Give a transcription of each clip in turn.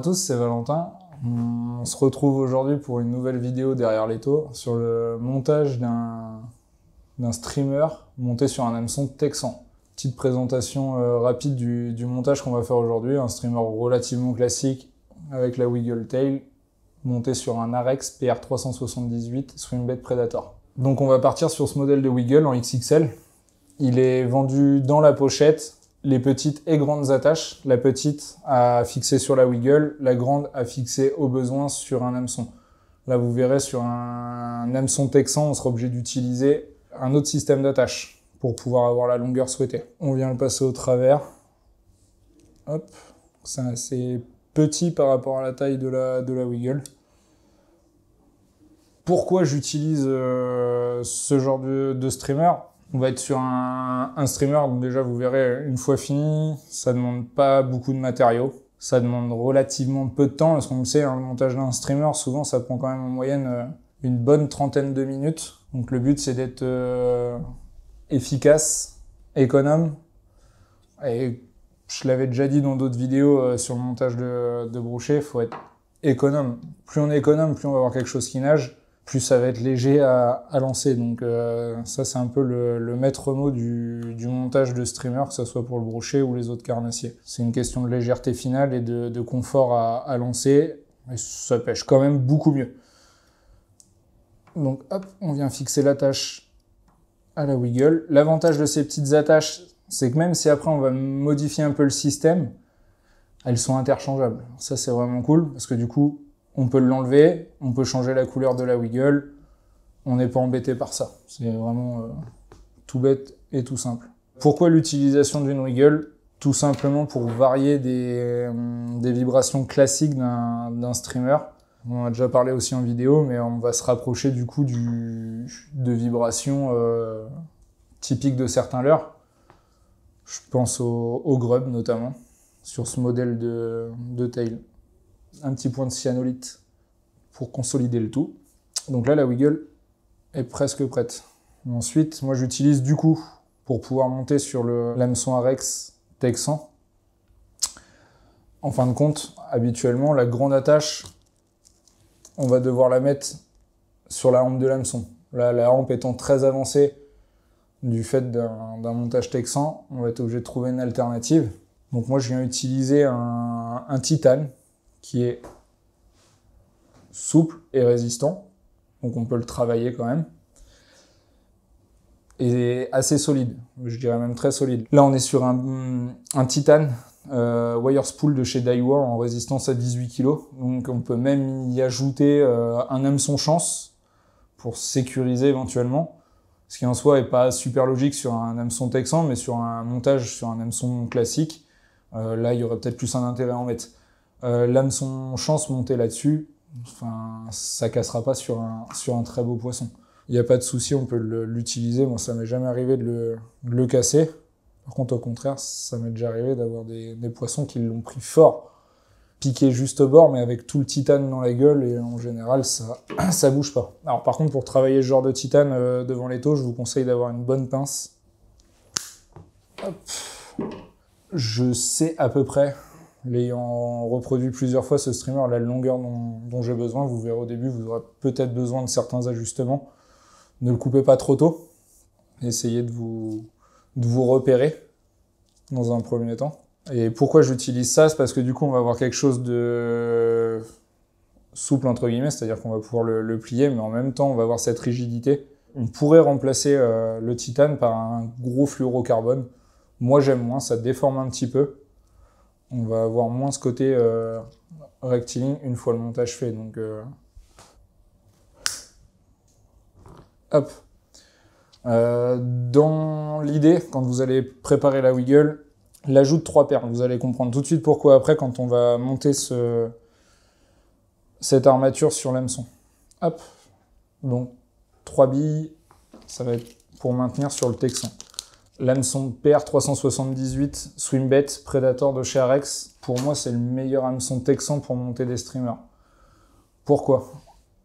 à tous, c'est Valentin. On se retrouve aujourd'hui pour une nouvelle vidéo derrière l'étau sur le montage d'un streamer monté sur un hameçon texan. Petite présentation rapide du montage qu'on va faire aujourd'hui. Un streamer relativement classique avec la Wiggle Tail monté sur un Arex PR378 Swimbait Predator. Donc on va partir sur ce modèle de Wiggle en XXL. Il est vendu dans la pochette. Les petites et grandes attaches, la petite à fixer sur la Wiggle, la grande à fixer au besoin sur un hameçon. Là, vous verrez, sur un hameçon texan, on sera obligé d'utiliser un autre système d'attache pour pouvoir avoir la longueur souhaitée. On vient le passer au travers. Hop, c'est assez petit par rapport à la taille de la Wiggle. Pourquoi j'utilise ce genre de streamer ? On va être sur un streamer, donc déjà vous verrez, une fois fini, ça demande pas beaucoup de matériaux. Ça demande relativement peu de temps, parce qu'on le sait, hein, le montage d'un streamer, souvent ça prend quand même en moyenne une bonne trentaine de minutes. Donc le but c'est d'être efficace, économe. Et je l'avais déjà dit dans d'autres vidéos sur le montage de brocher, il faut être économe. Plus on est économe, plus on va avoir quelque chose qui nage. Plus ça va être léger à lancer. Donc ça, c'est un peu le maître mot du montage de streamer, que ce soit pour le brochet ou les autres carnassiers. C'est une question de légèreté finale et de confort à lancer. Et ça pêche quand même beaucoup mieux. Donc hop, on vient fixer l'attache à la Wiggle. L'avantage de ces petites attaches, c'est que même si après on va modifier un peu le système, elles sont interchangeables. Ça, c'est vraiment cool, parce que du coup, on peut l'enlever, on peut changer la couleur de la Wiggle, on n'est pas embêté par ça. C'est vraiment tout bête et tout simple. Pourquoi l'utilisation d'une Wiggle ? Tout simplement pour varier des vibrations classiques d'un streamer. On en a déjà parlé aussi en vidéo, mais on va se rapprocher du coup de vibrations typiques de certains leurres. Je pense au grub notamment, sur ce modèle de tail. Un petit point de cyanolite pour consolider le tout. Donc là, la Wiggle est presque prête. Ensuite, moi j'utilise du coup, pour pouvoir monter sur l'hameçon Arex texan. En fin de compte, habituellement, la grande attache, on va devoir la mettre sur la hampe de l'hameçon. Là, la hampe étant très avancée du fait d'un montage texan, on va être obligé de trouver une alternative. Donc moi, je viens utiliser un titane qui est souple et résistant, donc on peut le travailler quand même, et assez solide, je dirais même très solide. Là on est sur un titane wire spool de chez Daiwa en résistance à 18 kg, donc on peut même y ajouter un hameçon chance pour sécuriser éventuellement, ce qui en soi est pas super logique sur un hameçon texan, mais sur un montage sur un hameçon classique, là il y aurait peut-être plus un intérêt à en mettre. L'hameçon chance monté là-dessus, enfin, ça cassera pas sur un très beau poisson. Il n'y a pas de souci, on peut l'utiliser. Moi, ça m'est jamais arrivé de le casser. Par contre, au contraire, ça m'est déjà arrivé d'avoir des poissons qui l'ont pris fort, piqué juste au bord, mais avec tout le titane dans la gueule, et en général, ça bouge pas. Alors par contre, pour travailler ce genre de titane devant l'étau, je vous conseille d'avoir une bonne pince. Hop. Je sais à peu près, l'ayant reproduit plusieurs fois ce streamer, la longueur dont j'ai besoin. Vous verrez au début, vous aurez peut-être besoin de certains ajustements. Ne le coupez pas trop tôt. Essayez de vous repérer dans un premier temps. Et pourquoi j'utilise ça ? C'est parce que du coup, on va avoir quelque chose de souple, entre guillemets, c'est-à-dire qu'on va pouvoir le plier, mais en même temps, on va avoir cette rigidité. On pourrait remplacer le titane par un gros fluorocarbone. Moi, j'aime moins, ça déforme un petit peu. On va avoir moins ce côté rectiligne une fois le montage fait. Donc, hop. Dans l'idée, quand vous allez préparer la Wiggle, l'ajout de 3 perles. Vous allez comprendre tout de suite pourquoi après quand on va monter cette armature sur l'hameçon. Hop. Donc 3 billes, ça va être pour maintenir sur le texan. L'hameçon PR378 Swimbait Predator de chez Arex, pour moi c'est le meilleur hameçon texan pour monter des streamers. Pourquoi ?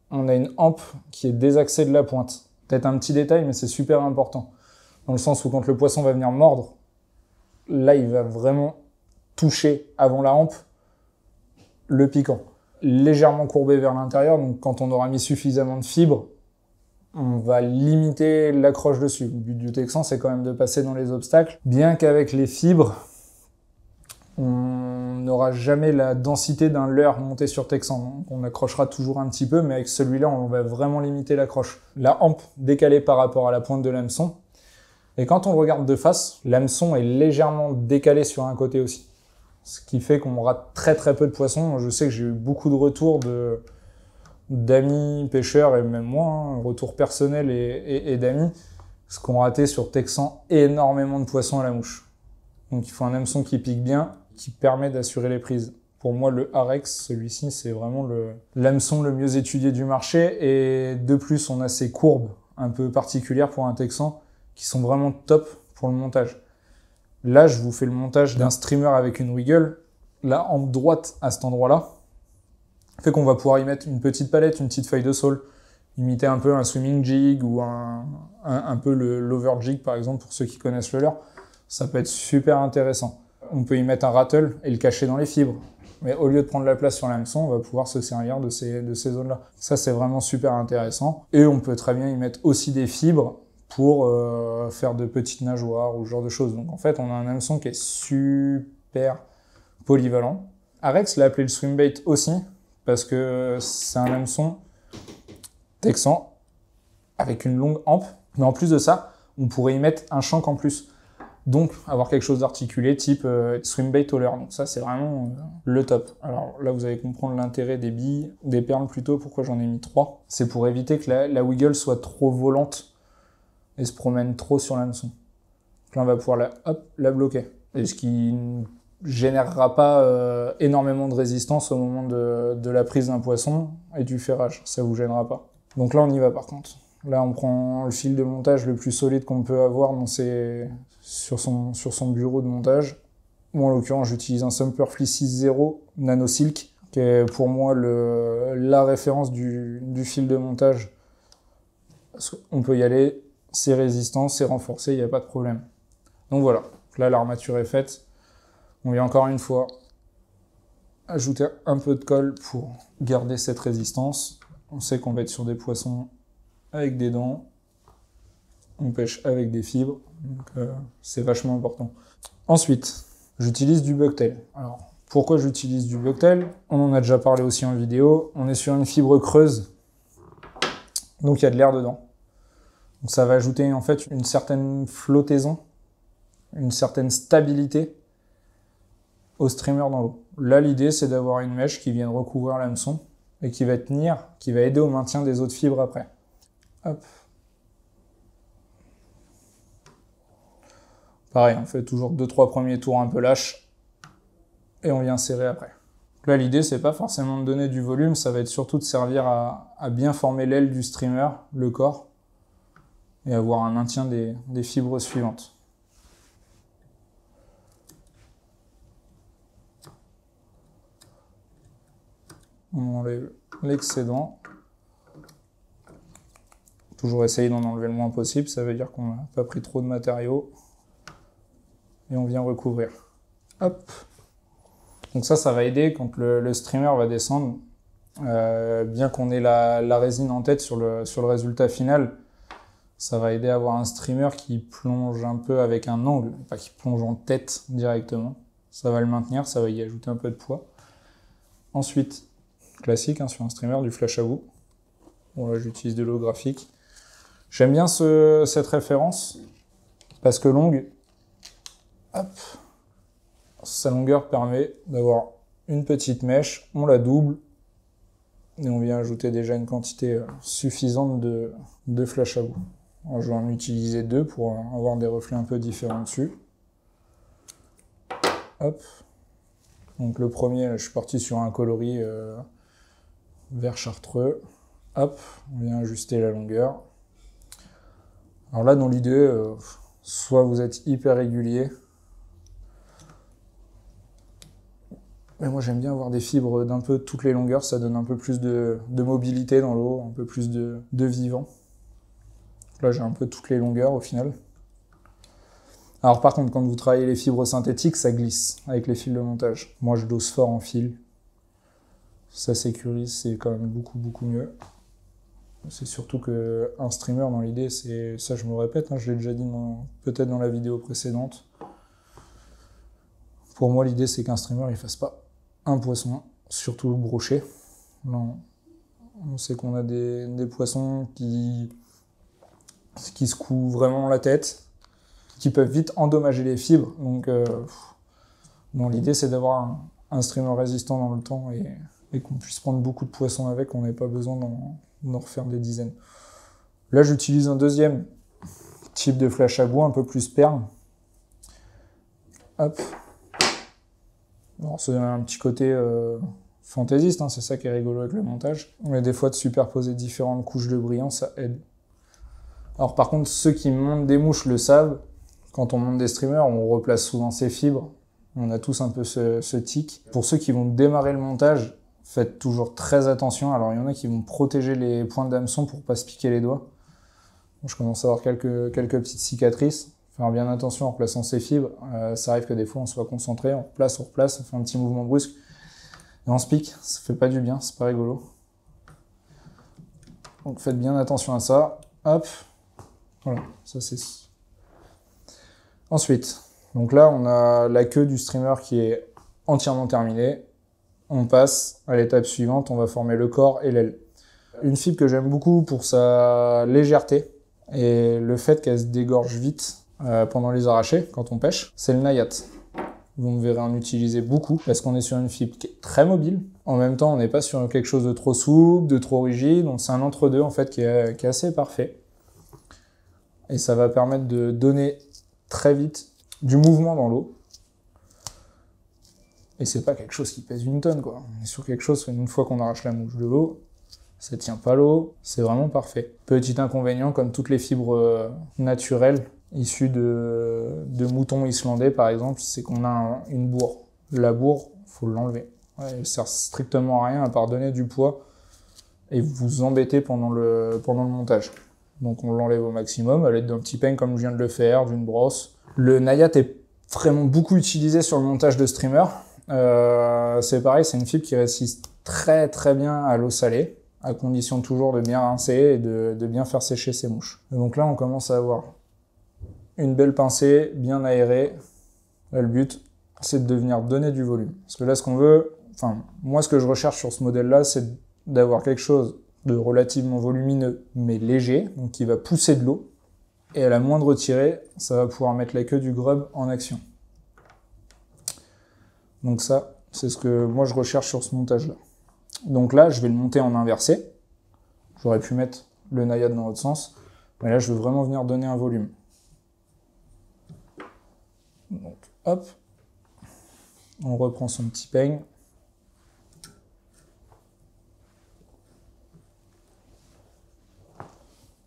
On a une hampe qui est désaxée de la pointe. Peut-être un petit détail, mais c'est super important. Dans le sens où quand le poisson va venir mordre, là il va vraiment toucher avant la hampe le piquant. Légèrement courbé vers l'intérieur, donc quand on aura mis suffisamment de fibres, on va limiter l'accroche dessus. Le but du Texan, c'est quand même de passer dans les obstacles, bien qu'avec les fibres, on n'aura jamais la densité d'un leurre monté sur Texan. Donc on accrochera toujours un petit peu, mais avec celui-là, on va vraiment limiter l'accroche. La hampe décalée par rapport à la pointe de l'hameçon. Et quand on le regarde de face, l'hameçon est légèrement décalé sur un côté aussi. Ce qui fait qu'on rate très très peu de poissons. Je sais que j'ai eu beaucoup de retours d'amis pêcheurs, et même moi, hein, retours personnels et d'amis, ce qu'on raté sur Texan énormément de poissons à la mouche. Donc il faut un hameçon qui pique bien, qui permet d'assurer les prises. Pour moi, le Arex, celui-ci, c'est vraiment l'hameçon le mieux étudié du marché. Et de plus, on a ces courbes un peu particulières pour un Texan qui sont vraiment top pour le montage. Là, je vous fais le montage d'un streamer avec une wiggle. La hampe droite à cet endroit-là fait qu'on va pouvoir y mettre une petite palette, une petite feuille de saule, imiter un peu un swimming jig ou un peu l'over jig, par exemple, pour ceux qui connaissent le leurre. Ça peut être super intéressant. On peut y mettre un rattle et le cacher dans les fibres. Mais au lieu de prendre la place sur l'hameçon, on va pouvoir se servir de ces zones-là. Ça, c'est vraiment super intéressant. Et on peut très bien y mettre aussi des fibres pour faire de petites nageoires ou ce genre de choses. Donc en fait, on a un hameçon qui est super polyvalent. Arex l'a appelé le swimbait aussi, parce que c'est un hameçon Texan avec une longue hampe. Mais en plus de ça, on pourrait y mettre un shank en plus. Donc avoir quelque chose d'articulé type swimbait au leurre. Donc ça, c'est vraiment le top. Alors là, vous allez comprendre l'intérêt des billes, des perles plutôt, pourquoi j'en ai mis 3. C'est pour éviter que la wiggle soit trop volante et se promène trop sur l'hameçon. Donc là, on va pouvoir la bloquer. Et ce qui ne générera pas énormément de résistance au moment de la prise d'un poisson et du ferrage. Ça vous gênera pas. Donc là, on y va par contre. Là, on prend le fil de montage le plus solide qu'on peut avoir sur son bureau de montage. Moi, en l'occurrence, j'utilise un Sumperfly 6.0 Nano Silk, qui est pour moi la référence du fil de montage. On peut y aller, c'est résistant, c'est renforcé, il n'y a pas de problème. Donc voilà, là l'armature est faite. On vient encore une fois ajouter un peu de colle pour garder cette résistance. On sait qu'on va être sur des poissons avec des dents. On pêche avec des fibres, donc c'est vachement important. Ensuite, j'utilise du bucktail. Alors, pourquoi j'utilise du bucktail? On en a déjà parlé aussi en vidéo. On est sur une fibre creuse, donc il y a de l'air dedans. Donc ça va ajouter en fait une certaine flottaison, une certaine stabilité au streamer dans l'eau. Là, l'idée, c'est d'avoir une mèche qui vienne recouvrir l'hameçon et qui va tenir, qui va aider au maintien des autres fibres après. Hop. Pareil, on fait toujours 2-3 premiers tours un peu lâches et on vient serrer après. Là, l'idée, c'est pas forcément de donner du volume, ça va être surtout de servir à bien former l'aile du streamer, le corps, et avoir un maintien des fibres suivantes. On enlève l'excédent. Toujours essayer d'en enlever le moins possible, ça veut dire qu'on n'a pas pris trop de matériaux. Et on vient recouvrir. Hop. Donc ça va aider quand le streamer va descendre. Bien qu'on ait la résine en tête sur le résultat final, ça va aider à avoir un streamer qui plonge un peu avec un angle, pas qui plonge en tête directement. Ça va le maintenir, ça va y ajouter un peu de poids. Ensuite, classique hein, sur un streamer, du flash à bout. Bon là j'utilise de l'eau graphique. J'aime bien cette référence, parce que longue, hop, sa longueur permet d'avoir une petite mèche, on la double, et on vient ajouter déjà une quantité suffisante de flash à bout. Alors, je vais en utiliser 2 pour avoir des reflets un peu différents dessus. Hop. Donc le premier, là, je suis parti sur un coloris vert chartreux. Hop, on vient ajuster la longueur. Alors là, dans l'idée, soit vous êtes hyper régulier, mais moi j'aime bien avoir des fibres d'un peu toutes les longueurs, ça donne un peu plus de mobilité dans l'eau, un peu plus de vivant. Là j'ai un peu toutes les longueurs au final. Alors par contre, quand vous travaillez les fibres synthétiques, ça glisse avec les fils de montage. Moi je dose fort en fil. Ça sécurise, c'est quand même beaucoup mieux. C'est surtout qu'un streamer, dans l'idée, c'est ça, je me répète, hein, je l'ai déjà dit peut-être dans la vidéo précédente. Pour moi, l'idée, c'est qu'un streamer, il fasse pas un poisson, surtout le brochet. Non. On sait qu'on a des poissons qui se couent vraiment la tête, qui peuvent vite endommager les fibres. Donc, bon, l'idée, c'est d'avoir un streamer résistant dans le temps et qu'on puisse prendre beaucoup de poissons avec, on n'ait pas besoin d'en refaire des dizaines. Là, j'utilise un deuxième type de flash à bois, un peu plus perle. Hop. C'est un petit côté fantaisiste, hein, c'est ça qui est rigolo avec le montage. Mais des fois, de superposer différentes couches de brillant, ça aide. Alors par contre, ceux qui montent des mouches le savent. Quand on monte des streamers, on replace souvent ses fibres. On a tous un peu ce tic. Pour ceux qui vont démarrer le montage, faites toujours très attention. Alors il y en a qui vont protéger les pointes d'hameçon pour pas se piquer les doigts. Bon, je commence à avoir quelques petites cicatrices. Faire bien attention en replaçant ses fibres. Ça arrive que des fois on soit concentré, on replace, on fait un petit mouvement brusque. Et on se pique, ça fait pas du bien, c'est pas rigolo. Donc faites bien attention à ça. Hop. Voilà, ça c'est... Ensuite, donc là on a la queue du streamer qui est entièrement terminée. On passe à l'étape suivante, on va former le corps et l'aile. Une fibre que j'aime beaucoup pour sa légèreté et le fait qu'elle se dégorge vite pendant les arrachés, quand on pêche, c'est le nayat. Vous me verrez en utiliser beaucoup parce qu'on est sur une fibre qui est très mobile. En même temps, on n'est pas sur quelque chose de trop souple, de trop rigide, donc c'est un entre-deux en fait qui est assez parfait. Et ça va permettre de donner très vite du mouvement dans l'eau. Et c'est pas quelque chose qui pèse une tonne, quoi. On est sur quelque chose, une fois qu'on arrache la mouche de l'eau, ça tient pas l'eau, c'est vraiment parfait. Petit inconvénient, comme toutes les fibres naturelles, issues de moutons islandais, par exemple, c'est qu'on a une bourre. La bourre, faut l'enlever. Ouais, elle sert strictement à rien, à part donner du poids et vous embêter pendant le montage. Donc on l'enlève au maximum, à l'aide d'un petit peigne comme je viens de le faire, d'une brosse. Le nayat est vraiment beaucoup utilisé sur le montage de streamer. C'est pareil, c'est une fibre qui résiste très bien à l'eau salée, à condition toujours de bien rincer et de bien faire sécher ses mouches. Et donc là, on commence à avoir une belle pincée, bien aérée. Là, le but, c'est de venir donner du volume. Parce que là, ce qu'on veut, enfin, moi, ce que je recherche sur ce modèle-là, c'est d'avoir quelque chose de relativement volumineux, mais léger, donc qui va pousser de l'eau. Et à la moindre tirée, ça va pouvoir mettre la queue du grub en action. Donc ça, c'est ce que moi je recherche sur ce montage-là. Donc là, je vais le monter en inversé. J'aurais pu mettre le nayat dans l'autre sens, mais là, je veux vraiment venir donner un volume. Donc, hop, on reprend son petit peigne.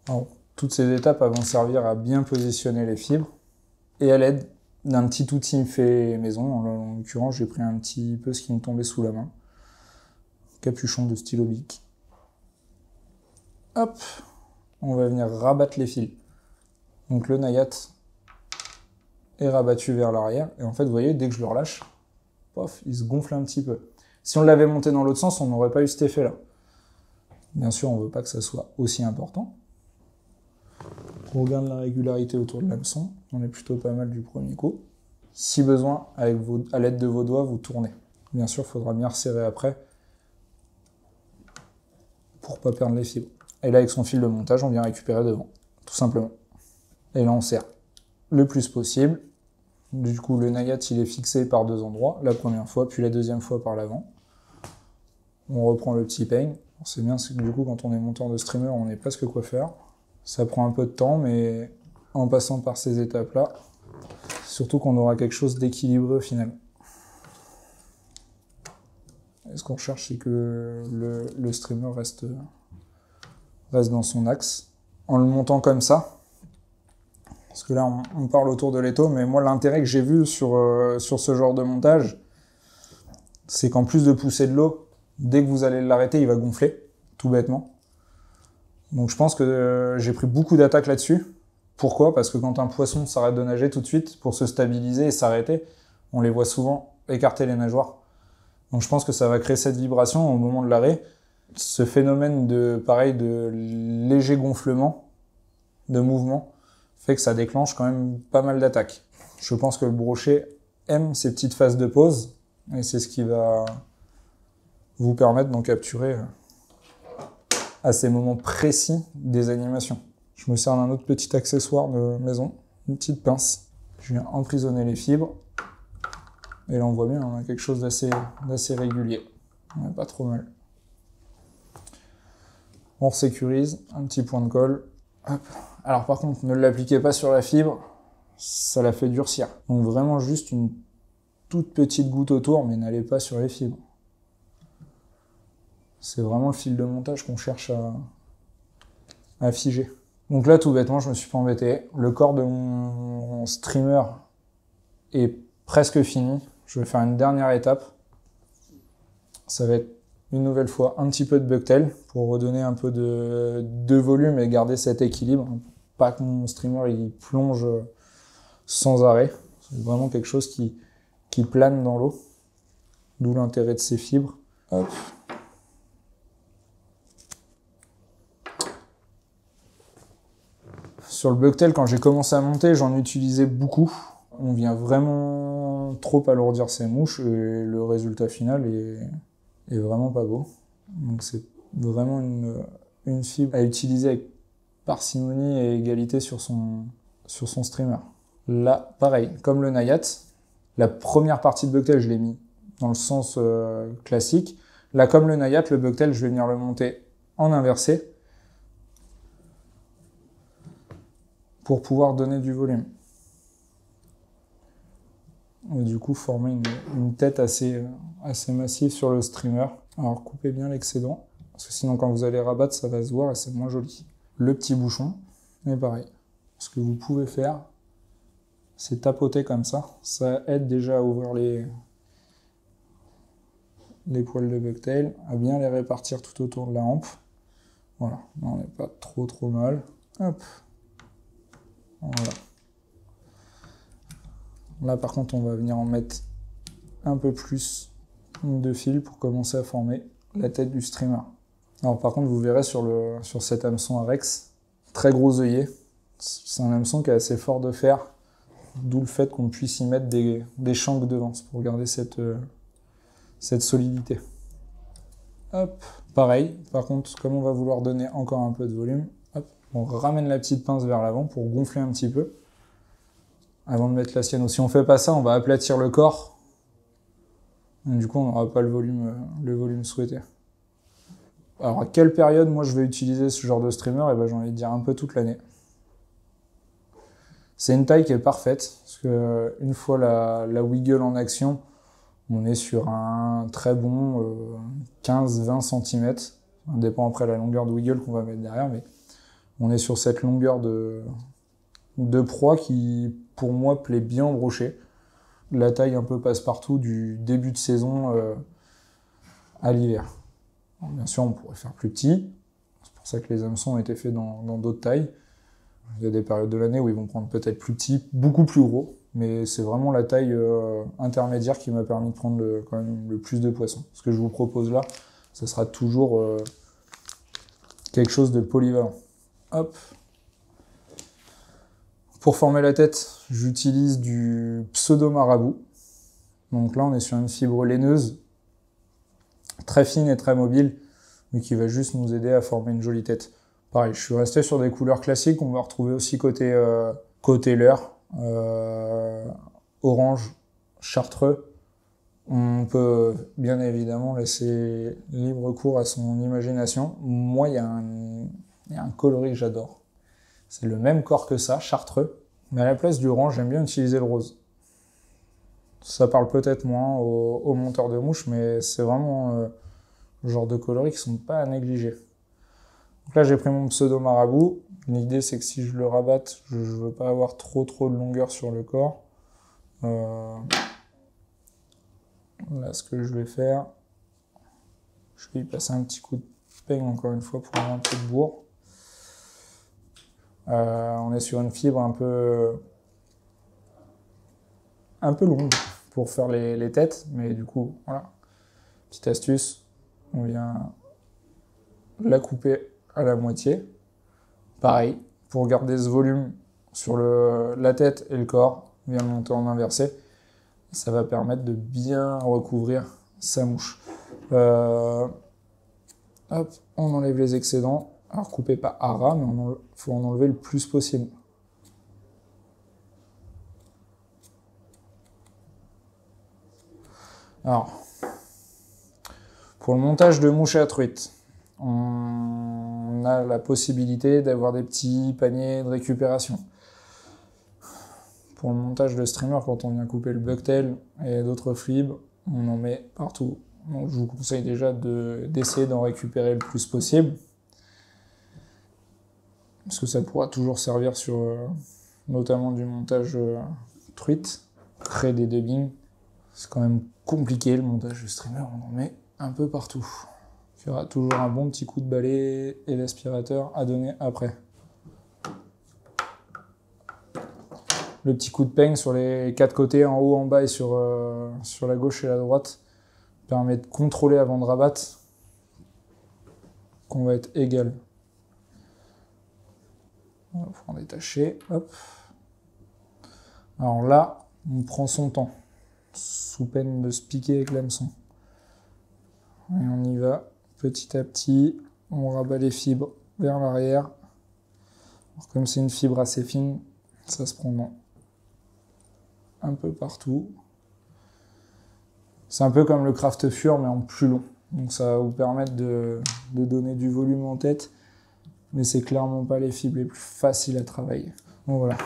Alors, toutes ces étapes vont servir à bien positionner les fibres et à l'aide d'un petit outil fait maison. En l'occurrence, j'ai pris un petit peu ce qui me tombait sous la main. Capuchon de stylo bic. Hop, on va venir rabattre les fils. Donc le nayat est rabattu vers l'arrière. Et en fait, vous voyez, dès que je le relâche, pof, il se gonfle un petit peu. Si on l'avait monté dans l'autre sens, on n'aurait pas eu cet effet-là. Bien sûr, on ne veut pas que ça soit aussi important. On regarde la régularité autour de l'hameçon. On est plutôt pas mal du premier coup. Si besoin, à l'aide de vos doigts, vous tournez. Bien sûr, il faudra bien resserrer après pour ne pas perdre les fibres. Et là, avec son fil de montage, on vient récupérer devant, tout simplement. Et là, on serre le plus possible. Du coup, le nayat, il est fixé par deux endroits. La première fois, puis la deuxième fois par l'avant. On reprend le petit peigne. C'est bien, c'est que du coup, quand on est monteur de streamer, on est presque coiffeur. Ça prend un peu de temps, mais en passant par ces étapes-là, surtout qu'on aura quelque chose d'équilibré au final. Et ce qu'on cherche, c'est que le streamer reste dans son axe. En le montant comme ça, parce que là, on parle autour de l'étau, mais moi, l'intérêt que j'ai vu sur ce genre de montage, c'est qu'en plus de pousser de l'eau, dès que vous allez l'arrêter, il va gonfler, tout bêtement. Donc je pense que j'ai pris beaucoup d'attaques là-dessus. Pourquoi? Parce que quand un poisson s'arrête de nager tout de suite, pour se stabiliser et s'arrêter, on les voit souvent écarter les nageoires. Donc je pense que ça va créer cette vibration au moment de l'arrêt. Ce phénomène de léger gonflement, de mouvement, fait que ça déclenche quand même pas mal d'attaques. Je pense que le brochet aime ces petites phases de pause, et c'est ce qui va vous permettre d'en capturer à ces moments précis des animations. Je me sers d'un autre petit accessoire de maison, une petite pince. Je viens emprisonner les fibres. Et là, on voit bien, on a quelque chose d'assez régulier. Ouais, pas trop mal. On resécurise, un petit point de colle. Hop. Alors par contre, ne l'appliquez pas sur la fibre, ça la fait durcir. Donc vraiment juste une toute petite goutte autour, mais n'allez pas sur les fibres. C'est vraiment le fil de montage qu'on cherche à figer. Donc là, tout bêtement, je me suis pas embêté. Le corps de mon streamer est presque fini. Je vais faire une dernière étape. Ça va être une nouvelle fois un petit peu de bucktail pour redonner un peu de volume et garder cet équilibre. Pas que mon streamer il plonge sans arrêt. C'est vraiment quelque chose qui plane dans l'eau. D'où l'intérêt de ces fibres. Hop. Sur le bucktail, quand j'ai commencé à monter, j'en utilisais beaucoup. On vient vraiment trop alourdir ces mouches et le résultat final est vraiment pas beau. Donc c'est vraiment une fibre à utiliser avec parcimonie et égalité sur son streamer. Là, pareil, comme le Naiat, la première partie de bucktail, je l'ai mis dans le sens classique. Là, comme le Naiat, le bucktail, je vais venir le monter en inversé pour pouvoir donner du volume. Et du coup, former une tête assez massive sur le streamer. Alors, coupez bien l'excédent, parce que sinon, quand vous allez rabattre, ça va se voir et c'est moins joli. Le petit bouchon, et pareil. Ce que vous pouvez faire, c'est tapoter comme ça. Ça aide déjà à ouvrir les poils de bucktail, à bien les répartir tout autour de la hampe. Voilà, on n'est pas trop mal. Hop. Voilà. Là, par contre, on va venir en mettre un peu plus de fil pour commencer à former la tête du streamer. Alors, par contre, vous verrez sur cet hameçon Arex, très gros œillet. C'est un hameçon qui est assez fort de fer, d'où le fait qu'on puisse y mettre des shanks devant pour garder cette solidité. Hop, pareil. Par contre, comme on va vouloir donner encore un peu de volume, hop, on ramène la petite pince vers l'avant pour gonfler un petit peu avant de mettre la sienne. Si on fait pas ça, on va aplatir le corps. Et du coup, on n'aura pas le volume souhaité. Alors, à quelle période, moi, je vais utiliser ce genre de streamer? Eh ben, j'ai envie de dire un peu toute l'année. C'est une taille qui est parfaite, parce que une fois la wiggle en action, on est sur un très bon 15-20 cm. Ça dépend après la longueur de wiggle qu'on va mettre derrière, mais on est sur cette longueur de proie qui, pour moi, plaît bien au brochet. La taille un peu passe-partout du début de saison à l'hiver. Bien sûr, on pourrait faire plus petit. C'est pour ça que les hameçons ont été faits dans d'autres tailles. Il y a des périodes de l'année où ils vont prendre peut-être plus petit, beaucoup plus gros. Mais c'est vraiment la taille intermédiaire qui m'a permis de prendre quand même le plus de poissons. Ce que je vous propose là, ça sera toujours quelque chose de polyvalent. Hop. Pour former la tête, j'utilise du pseudo-marabout. Donc là, on est sur une fibre laineuse, très fine et très mobile, mais qui va juste nous aider à former une jolie tête. Pareil, je suis resté sur des couleurs classiques, on va retrouver aussi côté leurre, orange, chartreux. On peut bien évidemment laisser libre cours à son imagination. Moi, il y a un coloris que j'adore. C'est le même corps que ça, chartreux, mais à la place du orange, j'aime bien utiliser le rose. Ça parle peut-être moins aux monteurs de mouches, mais c'est vraiment le genre de coloris qui sont pas à négliger. Donc là, j'ai pris mon pseudo marabout. L'idée, c'est que si je le rabatte, je veux pas avoir trop de longueur sur le corps. Là, ce que je vais faire, je vais y passer un petit coup de peigne encore une fois pour avoir un peu de bourre. On est sur une fibre un peu longue pour faire les têtes, mais du coup, voilà. Petite astuce, on vient la couper à la moitié. Pareil, pour garder ce volume sur la tête et le corps, on vient le monter en inversé. Ça va permettre de bien recouvrir sa mouche. Hop, on enlève les excédents. Alors coupez pas à ras, mais il faut en enlever le plus possible. Alors, pour le montage de mouches à truite, on a la possibilité d'avoir des petits paniers de récupération. Pour le montage de streamer, quand on vient couper le bucktail et d'autres fibres, on en met partout. Donc je vous conseille déjà d'essayer d'en récupérer le plus possible. Parce que ça pourra toujours servir sur notamment du montage truite, créer des dubbings. C'est quand même compliqué le montage de streamer, on en met un peu partout. Il y aura toujours un bon petit coup de balai et d'aspirateur à donner après. Le petit coup de peigne sur les 4 côtés, en haut, en bas et sur la gauche et la droite, permet de contrôler avant de rabattre qu'on va être égal. On va en détacher, hop. Alors là, on prend son temps, sous peine de se piquer avec l'hameçon. Et on y va petit à petit, on rabat les fibres vers l'arrière. Comme c'est une fibre assez fine, ça se prend un peu partout. C'est un peu comme le Craft Fur, mais en plus long. Donc ça va vous permettre de donner du volume en tête, mais c'est clairement pas les fibres les plus faciles à travailler. Donc voilà,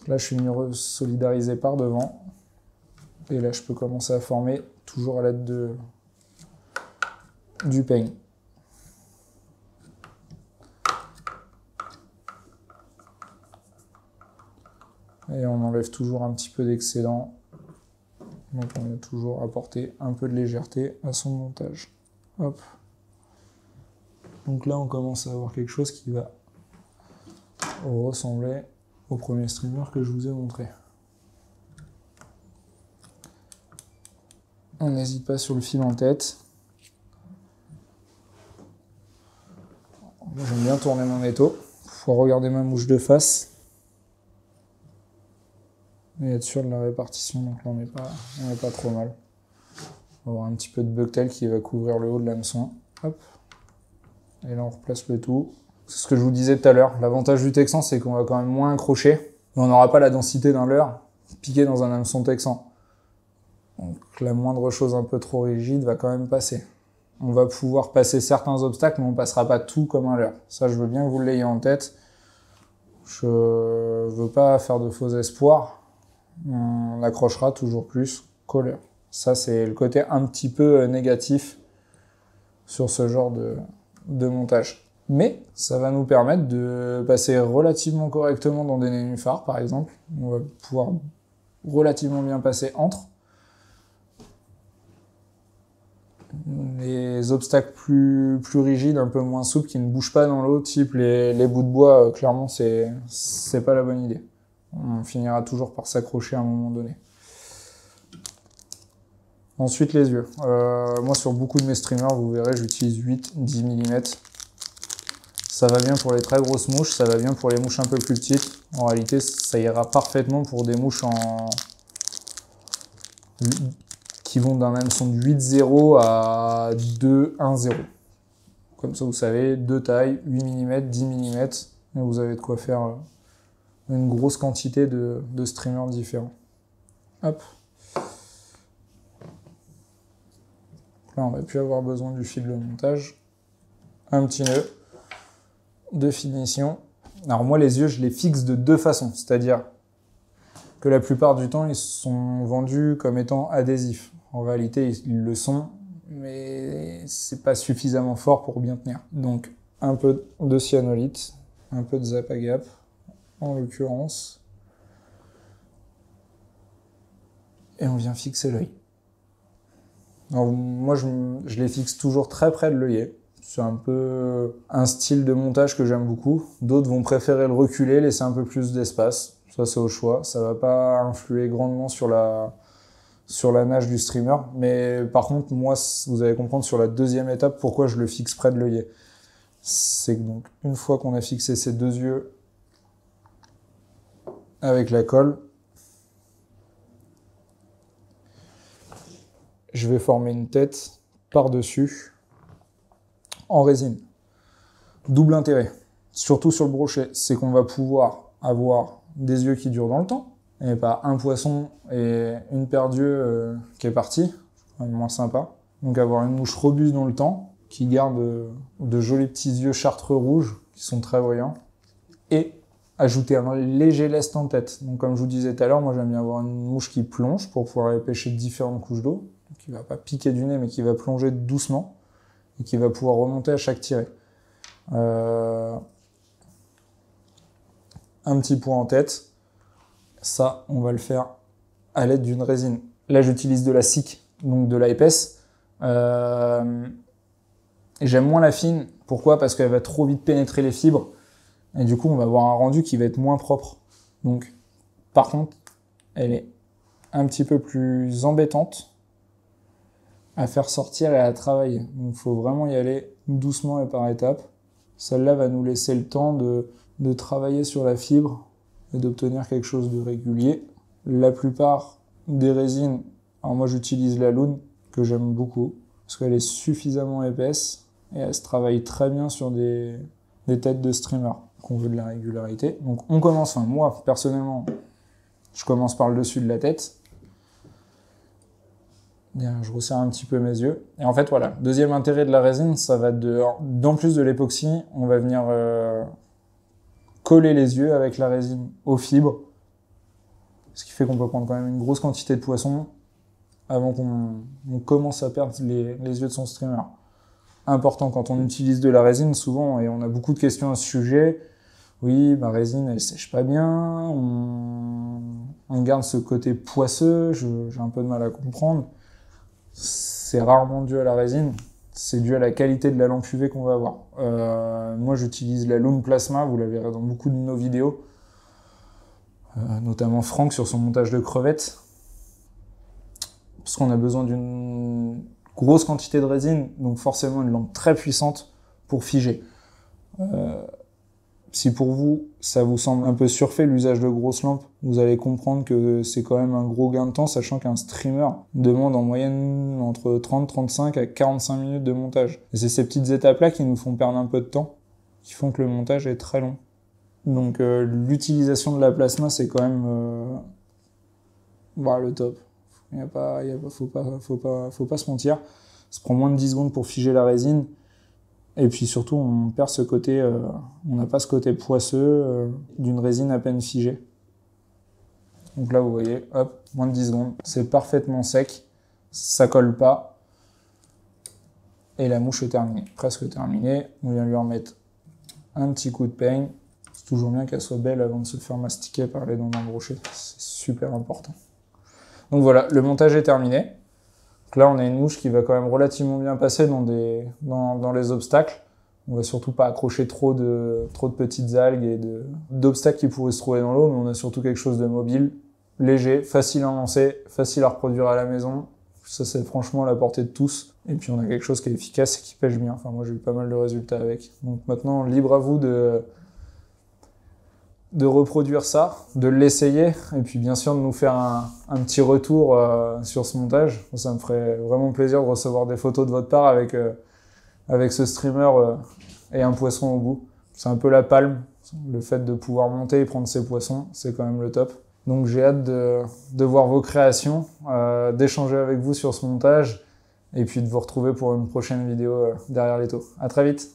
là je suis venu solidariser par devant, et là je peux commencer à former, toujours à l'aide du peigne. Et on enlève toujours un petit peu d'excédent. Donc on va toujours apporter un peu de légèreté à son montage. Hop. Donc là on commence à avoir quelque chose qui va ressembler au premier streamer que je vous ai montré. On n'hésite pas sur le fil en tête. J'aime bien tourner mon étau pour pouvoir regarder ma mouche de face et être sûr de la répartition. Donc là on n'est pas trop mal. On va avoir un petit peu de bucktail qui va couvrir le haut de l'hameçon. Hop. Et là on replace le tout. C'est ce que je vous disais tout à l'heure. L'avantage du texan, c'est qu'on va quand même moins accrocher, mais on n'aura pas la densité d'un leurre piqué dans un hameçon texan. Donc la moindre chose un peu trop rigide va quand même passer. On va pouvoir passer certains obstacles, mais on passera pas tout comme un leurre. Ça, je veux bien que vous l'ayez en tête. Je veux pas faire de faux espoirs. On accrochera toujours plus qu'au leurre. Ça, c'est le côté un petit peu négatif sur ce genre de montage. Mais ça va nous permettre de passer relativement correctement dans des nénuphars, par exemple. On va pouvoir relativement bien passer entre. Les obstacles plus rigides, un peu moins souples, qui ne bougent pas dans l'eau, type les bouts de bois, clairement, c'est pas la bonne idée. On finira toujours par s'accrocher à un moment donné. Ensuite, les yeux. Moi, sur beaucoup de mes streamers, vous verrez, j'utilise 8-10 mm. Ça va bien pour les très grosses mouches, ça va bien pour les mouches un peu plus petites. En réalité, ça ira parfaitement pour des mouches qui vont d'un hameçon de 8,0 à 2,10. Comme ça, vous savez, deux tailles, 8 mm, 10 mm, et vous avez de quoi faire une grosse quantité de streamers différents. Hop. Là, on va plus avoir besoin du fil de montage. Un petit nœud de finition. Alors moi, les yeux, je les fixe de deux façons, c'est-à-dire que la plupart du temps, ils sont vendus comme étant adhésifs. En réalité, ils le sont, mais c'est pas suffisamment fort pour bien tenir. Donc, un peu de cyanolite, un peu de Zap-A-Gap, en l'occurrence, et on vient fixer l'œil. Alors moi, je les fixe toujours très près de l'œillet. C'est un peu un style de montage que j'aime beaucoup. D'autres vont préférer le reculer, laisser un peu plus d'espace. Ça, c'est au choix. Ça va pas influer grandement sur sur la nage du streamer. Mais par contre, moi, vous allez comprendre sur la deuxième étape pourquoi je le fixe près de l'œillet. C'est que donc, une fois qu'on a fixé ces deux yeux avec la colle, je vais former une tête par-dessus en résine. Double intérêt, surtout sur le brochet, c'est qu'on va pouvoir avoir des yeux qui durent dans le temps, et pas un poisson et une paire d'yeux qui est partie, c'est moins sympa. Donc avoir une mouche robuste dans le temps, qui garde de jolis petits yeux chartreux rouges, qui sont très brillants, et ajouter un léger lest en tête. Donc comme je vous disais tout à l'heure, moi j'aime bien avoir une mouche qui plonge pour pouvoir aller pêcher différentes couches d'eau, qui va pas piquer du nez, mais qui va plonger doucement, et qui va pouvoir remonter à chaque tirée. Un petit point en tête, ça on va le faire à l'aide d'une résine. Là j'utilise de la SICK, donc de la épaisse. J'aime moins la fine, pourquoi? Parce qu'elle va trop vite pénétrer les fibres, et du coup on va avoir un rendu qui va être moins propre. Donc par contre, elle est un petit peu plus embêtante à faire sortir et à travailler. Donc il faut vraiment y aller doucement et par étapes. Celle-là va nous laisser le temps de travailler sur la fibre et d'obtenir quelque chose de régulier. La plupart des résines, alors moi j'utilise la Loon, que j'aime beaucoup, parce qu'elle est suffisamment épaisse et elle se travaille très bien sur des têtes de streamer, qu'on veut de la régularité. Donc on commence, enfin moi personnellement, je commence par le dessus de la tête. Bien, je resserre un petit peu mes yeux. Et en fait, voilà, deuxième intérêt de la résine, ça va d'en plus de l'époxy, on va venir coller les yeux avec la résine aux fibres. Ce qui fait qu'on peut prendre quand même une grosse quantité de poisson avant qu'on commence à perdre les yeux de son streamer. Important quand on utilise de la résine, souvent, et on a beaucoup de questions à ce sujet. Oui, ma résine, elle sèche pas bien, on garde ce côté poisseux, j'ai un peu de mal à comprendre. C'est rarement dû à la résine, c'est dû à la qualité de la lampe UV qu'on va avoir. Moi j'utilise la Loon Plasma, vous la verrez dans beaucoup de nos vidéos, notamment Franck sur son montage de crevettes, parce qu'on a besoin d'une grosse quantité de résine, donc forcément une lampe très puissante pour figer. Si pour vous, ça vous semble un peu surfait l'usage de grosses lampes, vous allez comprendre que c'est quand même un gros gain de temps, sachant qu'un streamer demande en moyenne entre 30, 35 à 45 minutes de montage. Et c'est ces petites étapes-là qui nous font perdre un peu de temps, qui font que le montage est très long. Donc l'utilisation de la plasma, c'est quand même le top. Faut pas se mentir. Ça prend moins de 10 secondes pour figer la résine. Et puis surtout, on perd ce côté, on n'a pas ce côté poisseux d'une résine à peine figée. Donc là, vous voyez, hop, moins de 10 secondes. C'est parfaitement sec, ça colle pas. Et la mouche est terminée, presque terminée. On vient lui remettre un petit coup de peigne. C'est toujours bien qu'elle soit belle avant de se faire mastiquer par les dents d'un brochet. C'est super important. Donc voilà, le montage est terminé. Donc là, on a une mouche qui va quand même relativement bien passer dans les obstacles. On va surtout pas accrocher trop de petites algues et d'obstacles qui pourraient se trouver dans l'eau, mais on a surtout quelque chose de mobile, léger, facile à lancer, facile à reproduire à la maison. Ça, c'est franchement à la portée de tous. Et puis, on a quelque chose qui est efficace et qui pêche bien. Enfin, moi, j'ai eu pas mal de résultats avec. Donc maintenant, libre à vous de reproduire ça, de l'essayer, et puis bien sûr de nous faire un petit retour sur ce montage. Ça me ferait vraiment plaisir de recevoir des photos de votre part avec ce streamer et un poisson au bout. C'est un peu la palme, le fait de pouvoir monter et prendre ces poissons, c'est quand même le top. Donc j'ai hâte de voir vos créations, d'échanger avec vous sur ce montage, et puis de vous retrouver pour une prochaine vidéo derrière l'étau. À très vite.